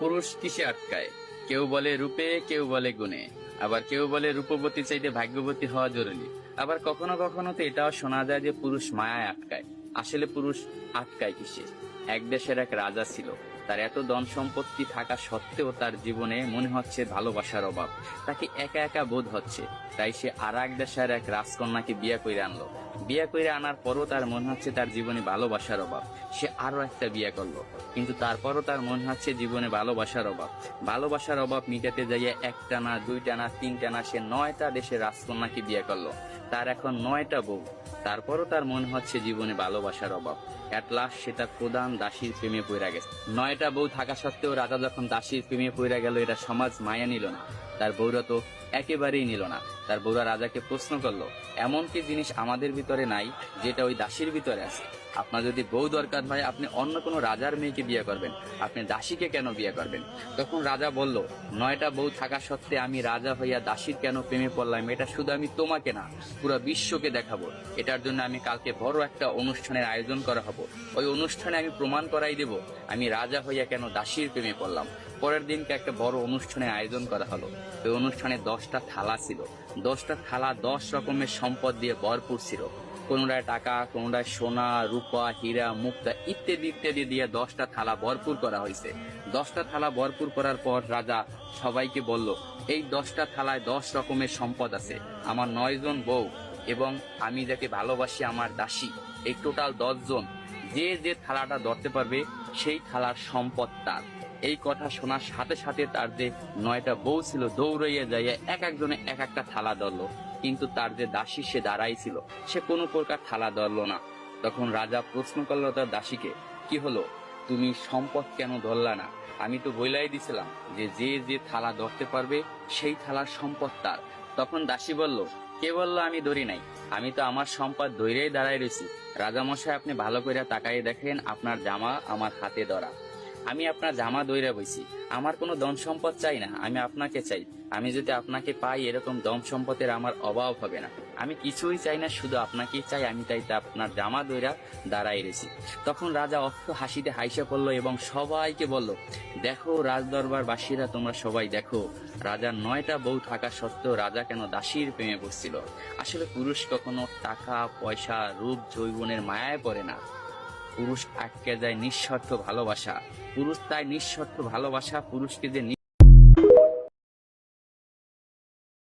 পুরুষ কিসে আটকায়? কেউ বলে রূপে, কেউ বলে গুণে, আবার কেউ বলে রূপবতী চাইতে ভাগ্যবতী হওয়া জরুরি। আবার কখনো কখনো তো এটাও শোনা যায় যে পুরুষ মায়ায় আটকায়। আসলে পুরুষ আটকায় কিসে? এক দেশের এক রাজা ছিল। তার এত ধন সম্পত্তি থাকা সত্ত্বেও তার জীবনে মনে হচ্ছে ভালোবাসার অভাব। তাকে একা একা বোধ হচ্ছে। তাই সে আর এক দেশের এক রাজকন্যাকে বিয়ে করে আনলো। বিয়ে করে আনার পরও তার মনে হচ্ছে তার জীবনে ভালোবাসার অভাব। সে আরো একটা বিয়ে করলো, কিন্তু তারপরও তার মনে হচ্ছে জীবনে ভালোবাসার অভাব। ভালোবাসার অভাব মিটাতে যাইয়া একটা না, দুইটা না, তিনটা না, সে 9টা দেশের রাজকন্যাকে বিয়ে করলো। তার এখন 9টা বউ। তারপরও তার মনে হচ্ছে জীবনে ভালোবাসার অভাব। এট লাস্ট সে তার প্রধান দাসীর প্রেমে পড়ে গেছে। 9টা বউ থাকা সত্ত্বেও রাজা যখন দাসীর প্রেমে পড়ে গেল, এটা সমাজ মায়া নিল না। তার বউরা তো একেবারেই নিল না। তার বউরা রাজাকে প্রশ্ন করলো, এমন কি জিনিস আমাদের ভিতরে নাই যেটা ওই দাসীর ভিতরে আছে? আপনার যদি বউ দরকার হয়, আপনি অন্য কোনো রাজার মেয়েকে বিয়ে করবেন, আপনি দাসীকে কেন বিয়ে করবেন? তখন রাজা বলল, 9টা বউ থাকা সত্ত্বে আমি রাজা হইয়া দাসীর কেন প্রেমে পড়লাম, এটা শুধু আমি তোমাকে না, পুরো বিশ্বকে দেখাবো। এটার জন্য আমি কালকে বড় একটা অনুষ্ঠানের আয়োজন করা হবো। ওই অনুষ্ঠানে আমি প্রমাণ করাই দেব আমি রাজা হইয়া কেন দাসীর প্রেমে পড়লাম। পরের দিনকে একটা বড় অনুষ্ঠানের আয়োজন করা হলো। ওই অনুষ্ঠানে 10টা থালা ছিল। 10টা থালা 10 রকমের সম্পদ দিয়ে ভরপুর ছিল। কোনোটায় টাকা, কোনোটায় সোনা, রূপা, হীরা, মুক্তা ইত্যাদি ইত্যাদি দিয়ে 10টা থালা ভরপুর করা হয়েছে। 10টা থালা ভরপুর করার পর রাজা সবাইকে বলল, এই 10টা থালায় 10 রকমের সম্পদ আছে। আমার 9 জন বউ এবং আমি যাকে ভালোবাসি আমার দাসী, এই টোটাল 10 জন, যে যে থালাটা ধরতে পারবে সেই থালার সম্পদ তার। এই কথা শোনার সাথে সাথে তার যে 9টা বউ ছিল দৌড়াইয়া যাইয়া এক একজনে এক একটা থালা ধরলো, কিন্তু তার যে দাসী সে দাঁড়াই ছিল, সে কোনো প্রকার থালা ধরলো না। তখন রাজা প্রশ্ন করলো তার দাসীকে, কি হলো, তুমি সম্পদ কেন ধরলা না? আমি তো বইলাই দিছিলাম যে যে যে থালা ধরতে পারবে সেই থালার সম্পদ তার। তখন দাসী বলল, কে বললো আমি ধরি নাই? আমি তো আমার সম্পদ ধইরেই দাঁড়াই রয়েছি। রাজামশাই, আপনি ভালো করে তাকাই দেখেন, আপনার জামা আমার হাতে ধরা। আমি আপনার জামা দইরা বইছি। আমার কোনো ধন সম্পদ চাই না, আমি আপনাকে চাই। আমি যদি আপনাকে পাই, এরকম ধন সম্পদের আমার অভাব হবে না। আমি কিছুই চাই না, শুধু আপনাকেই চাই। আমি তাই আপনার জামা দইরা দাঁড়াই রেছি। তখন রাজা অর্থ হাসিতে হাইসা পড়লো এবং সবাইকে বলল, দেখো রাজদরবার বাসীরা, তোমরা সবাই দেখো, রাজার 9টা বউ থাকা সত্ত্বেও রাজা কেন দাসীর প্রেমে পড়ছিল। আসলে পুরুষ কখনো টাকা, পয়সা, রূপ, যৌবনের মায়ায় পড়ে না। পুরুষ আটকে যায় নিঃস্বার্থ ভালোবাসা। পুরুষ তাই নিঃস্বার্থ ভালোবাসা পুরুষকে যে